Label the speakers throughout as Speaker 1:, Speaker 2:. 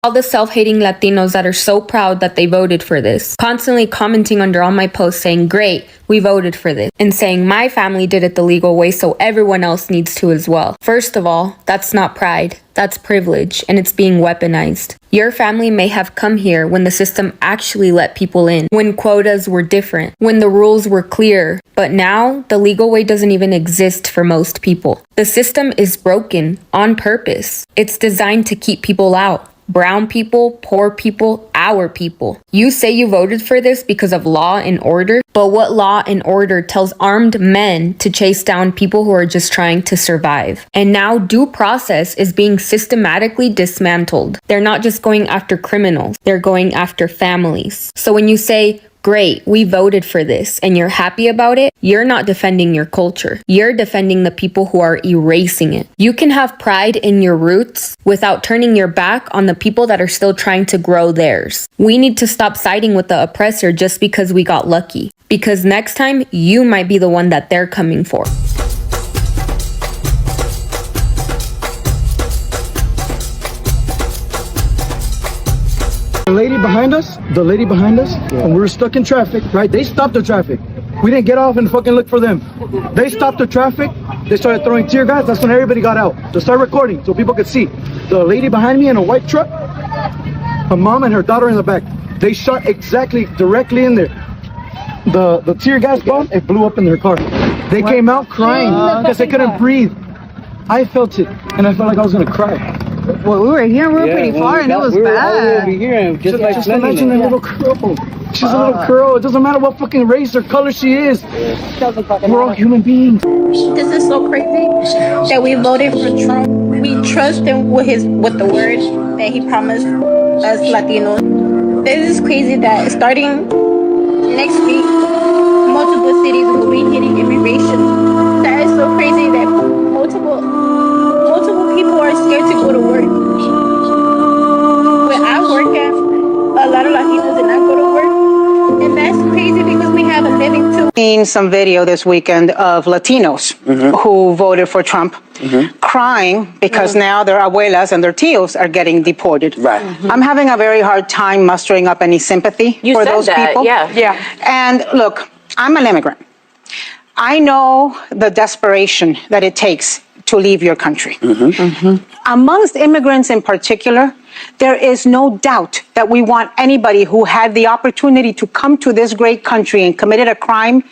Speaker 1: All the self-hating Latinos that are so proud that they voted for this, constantly commenting under all my posts saying, great, we voted for this, and saying my family did it the legal way so everyone else needs to as well. First of all, that's not pride, that's privilege, and it's being weaponized. Your family may have come here when the system actually let people in, when quotas were different, when the rules were clear, but now the legal way doesn't even exist for most people. The system is broken on purpose. It's designed to keep people out. Brown people, poor people, our people. You say you voted for this because of law and order, but what law and order tells armed men to chase down people who are just trying to survive? And now due process is being systematically dismantled. They're not just going after criminals, they're going after families. So when you say, great, we voted for this, and you're happy about it, you're not defending your culture. You're defending the people who are erasing it. You can have pride in your roots without turning your back on the people that are still trying to grow theirs. We need to stop siding with the oppressor just because we got lucky. Because next time, you might be the one that they're coming for.
Speaker 2: The lady behind us, and we were stuck in traffic, right? They stopped the traffic. We didn't get off and fucking look for them. They stopped the traffic. They started throwing tear gas. That's when everybody got out to start recording so people could see. The lady behind me in a white truck, her mom and her daughter in the back. They shot directly in there. The tear gas bomb, it blew up in their car. They came out crying because they couldn't breathe. I felt it, and I felt like I was gonna cry.
Speaker 3: Well, we were here, we were pretty far, and it was bad.
Speaker 2: Over here, just imagine that little girl. She's a little girl. It doesn't matter what fucking race or color she is. We're all human beings.
Speaker 4: This is so crazy that we voted for Trump. We trust him with the word that he promised us Latinos. This is crazy that starting next week, multiple cities will be hitting immigration. That is so crazy that multiple people are scared to go to work. Where I work at, a lot of Latinos did not go to work, and that's crazy because we have a living too.
Speaker 3: Seen some video this weekend of Latinos who voted for Trump crying because now their abuelas and their tios are getting deported.
Speaker 5: Right.
Speaker 3: I'm having a very hard time mustering up any sympathy for those people.
Speaker 6: Yeah.
Speaker 3: And look, I'm an immigrant. I know the desperation that it takes to leave your country. Amongst immigrants in particular, there is no doubt that we want anybody who had the opportunity to come to this great country and committed a crime,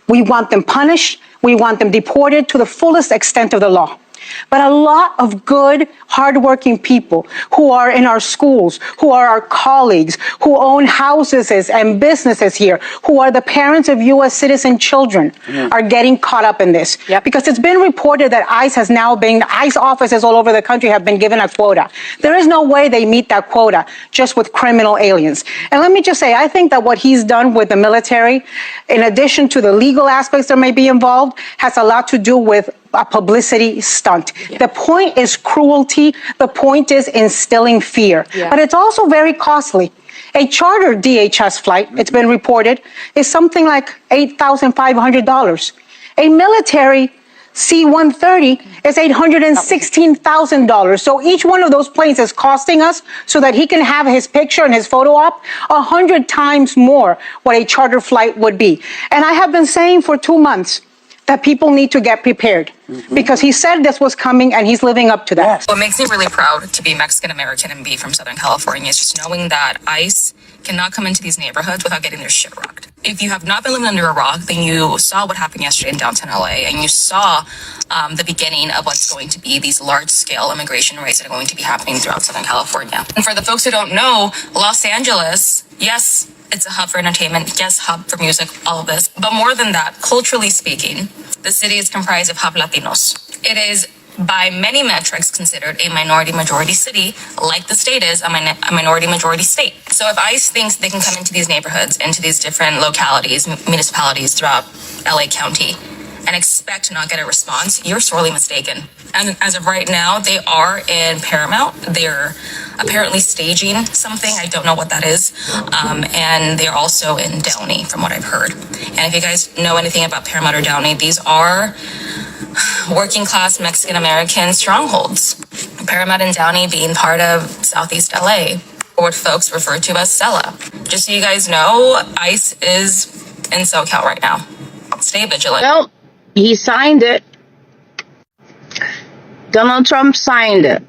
Speaker 3: we want them punished, we want them deported to the fullest extent of the law. But a lot of good, hardworking people who are in our schools, who are our colleagues, who own houses and businesses here, who are the parents of U.S. citizen children, are getting caught up in this. Because it's been reported that ICE offices all over the country have been given a quota. There is no way they meet that quota just with criminal aliens. And let me just say, I think that what he's done with the military, in addition to the legal aspects that may be involved, has a lot to do with a publicity stunt. The point is cruelty. The point is instilling fear. But it's also very costly. A charter DHS flight, it's been reported, is something like $8,500. A military C-130 is $816,000. So each one of those planes is costing us, so that he can have his picture and his photo op, 100 times more what a charter flight would be. And I have been saying for 2 months that people need to get prepared, because he said this was coming and he's living up to that.
Speaker 6: What makes me really proud to be Mexican-American and be from Southern California is just knowing that ICE cannot come into these neighborhoods without getting their shit rocked. If you have not been living under a rock, then you saw what happened yesterday in downtown LA, and you saw the beginning of what's going to be these large-scale immigration raids that are going to be happening throughout Southern California. And for the folks who don't know, Los Angeles, yes, it's a hub for entertainment, yes, hub for music, all of this. But more than that, culturally speaking, the city is comprised of hub Latinos. It is, by many metrics, considered a minority-majority city, like the state is a minority-majority state. So if ICE thinks they can come into these neighborhoods, into these different localities, municipalities throughout LA County, and expect to not get a response, you're sorely mistaken. And as of right now, they are in Paramount. They're apparently staging something. I don't know what that is. And they're also in Downey, from what I've heard. And if you guys know anything about Paramount or Downey, these are working class Mexican American strongholds. Paramount and Downey being part of Southeast LA, or what folks refer to as SELA. Just so you guys know, ICE is in SoCal right now. Stay vigilant.
Speaker 5: Well, he signed it. Donald Trump signed it.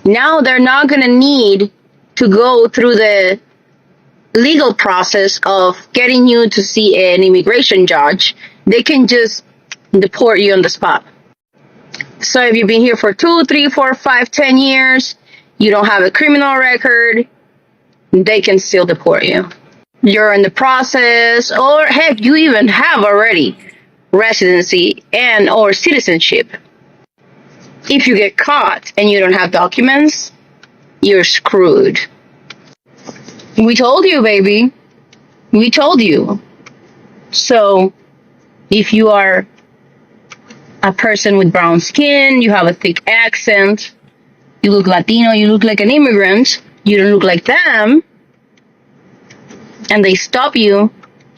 Speaker 5: Now they're not going to need to go through the legal process of getting you to see an immigration judge. They can just deport you on the spot. So if you've been here for 2, 3, 4, 5, 10 years, you don't have a criminal record, they can still deport you. You're in the process, or heck, you even have already residency and or citizenship. If you get caught and you don't have documents, you're screwed. We told you, baby. We told you. So, if you are a person with brown skin, you have a thick accent, you look Latino, you look like an immigrant, you don't look like them, and they stop you,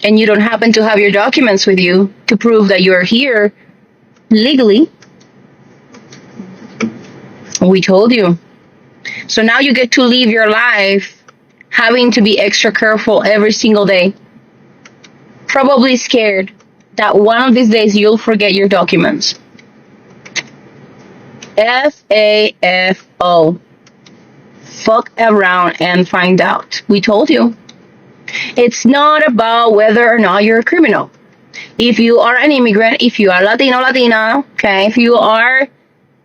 Speaker 5: and you don't happen to have your documents with you to prove that you're here legally, we told you. So now you get to live your life having to be extra careful every single day. Probably scared that one of these days you'll forget your documents. FAFO. Fuck around and find out. We told you. It's not about whether or not you're a criminal. If you are an immigrant, if you are Latino, Latina, okay, if you are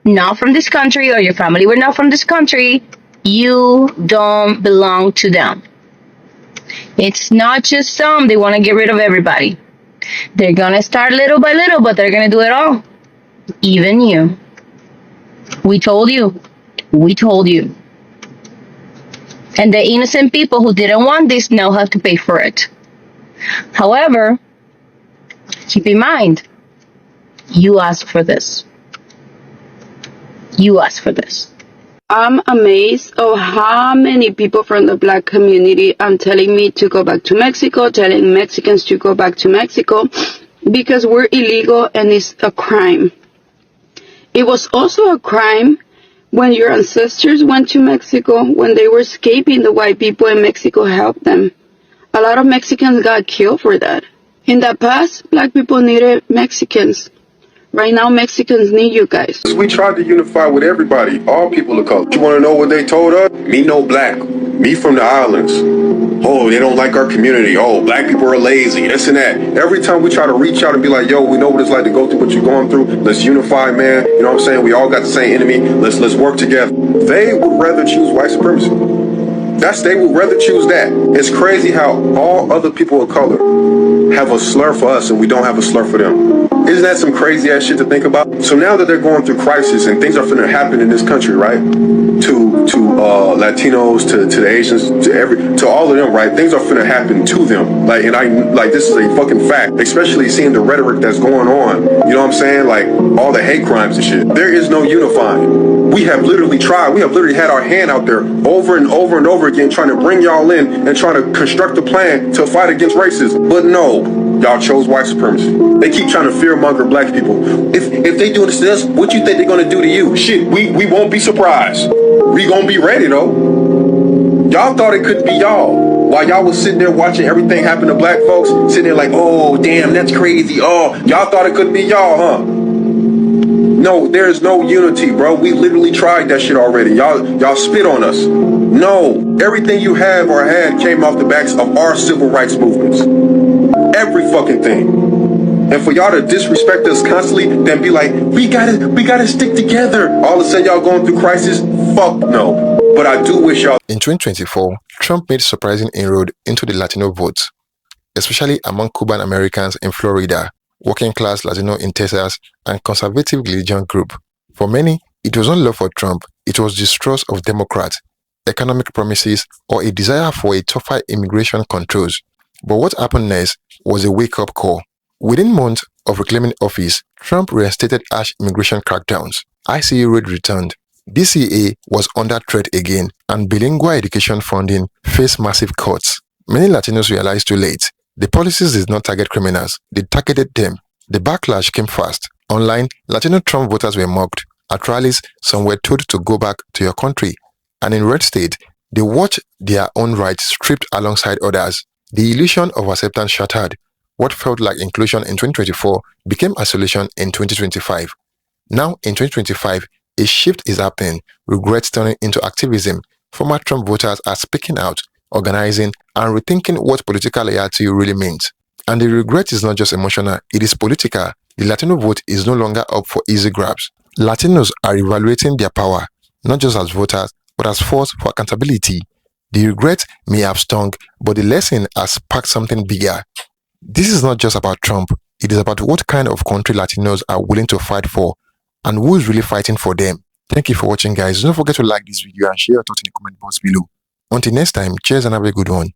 Speaker 5: not from this country or your family were not from this country, you don't belong to them. It's not just some, they want to get rid of everybody. They're going to start little by little, but they're going to do it all. Even you. We told you. We told you. And the innocent people who didn't want this now have to pay for it. However, keep in mind, you asked for this. You asked for this.
Speaker 7: I'm amazed of how many people from the black community are telling me to go back to Mexico, telling Mexicans to go back to Mexico, because we're illegal and it's a crime. It was also a crime when your ancestors went to Mexico, when they were escaping the white people and Mexico helped them. A lot of Mexicans got killed for that. In the past, black people needed Mexicans. Right now, Mexicans need you guys.
Speaker 8: We tried to unify with everybody, all people of color. You want to know what they told us? Me no black. Me from the islands. Oh, they don't like our community. Oh, black people are lazy. This and that. Every time we try to reach out and be like, yo, we know what it's like to go through what you're going through. Let's unify, man. You know what I'm saying? We all got the same enemy. Let's work together. They would rather choose white supremacy. They would rather choose that. It's crazy how all other people of color have a slur for us and we don't have a slur for them. Isn't that some crazy ass shit to think about? So now that they're going through crisis and things are finna happen in this country, right? To Latinos, to the Asians, to all of them, right? Things are finna happen to them. Like this is a fucking fact. Especially seeing the rhetoric that's going on. You know what I'm saying? Like all the hate crimes and shit. There is no unifying. We have literally tried. We have literally had our hand out there over and over and over again, trying to bring y'all in and trying to construct a plan to fight against racism. But no, y'all chose white supremacy. They keep trying to fearmonger black people. If they do this to us, what you think they're gonna do to you? Shit, we won't be surprised. We gonna be ready though. Y'all thought it couldn't be y'all. While y'all was sitting there watching everything happen to black folks, sitting there like, oh damn, that's crazy. Oh, y'all thought it couldn't be y'all, huh? No, there's no unity, bro. We literally tried that shit already. Y'all spit on us. No, everything you have or had came off the backs of our civil rights movements. Every fucking thing. And for y'all to disrespect us constantly, then be like, we gotta stick together. All of a sudden y'all going through crisis? Fuck no. But I do wish y'all.
Speaker 9: In 2024, Trump made surprising inroad into the Latino vote, especially among Cuban-Americans in Florida, working-class Latino in Texas, and conservative religion group. For many, it was not love for Trump, it was distrust of Democrats, economic promises, or a desire for a tougher immigration controls. But what happened next was a wake-up call. Within months of reclaiming office, Trump reinstated harsh immigration crackdowns. ICE raid returned. DCA was under threat again, and bilingual education funding faced massive cuts. Many Latinos realized too late. The policies did not target criminals, they targeted them. The backlash came fast. Online, Latino Trump voters were mocked. At rallies, some were told to go back to your country. And in red state, they watched their own rights stripped alongside others. The illusion of acceptance shattered. What felt like inclusion in 2024 became isolation in 2025. Now, in 2025, a shift is happening, regrets turning into activism. Former Trump voters are speaking out, organizing, and rethinking what political loyalty really means. And the regret is not just emotional, it is political. The Latino vote is no longer up for easy grabs. Latinos are evaluating their power, not just as voters, but as force for accountability. The regret may have stung, but the lesson has sparked something bigger. This is not just about Trump, it is about what kind of country Latinos are willing to fight for, and who is really fighting for them. Thank you for watching, guys. Don't forget to like this video and share your thoughts in the comment box below. Until next time, cheers and have a good one.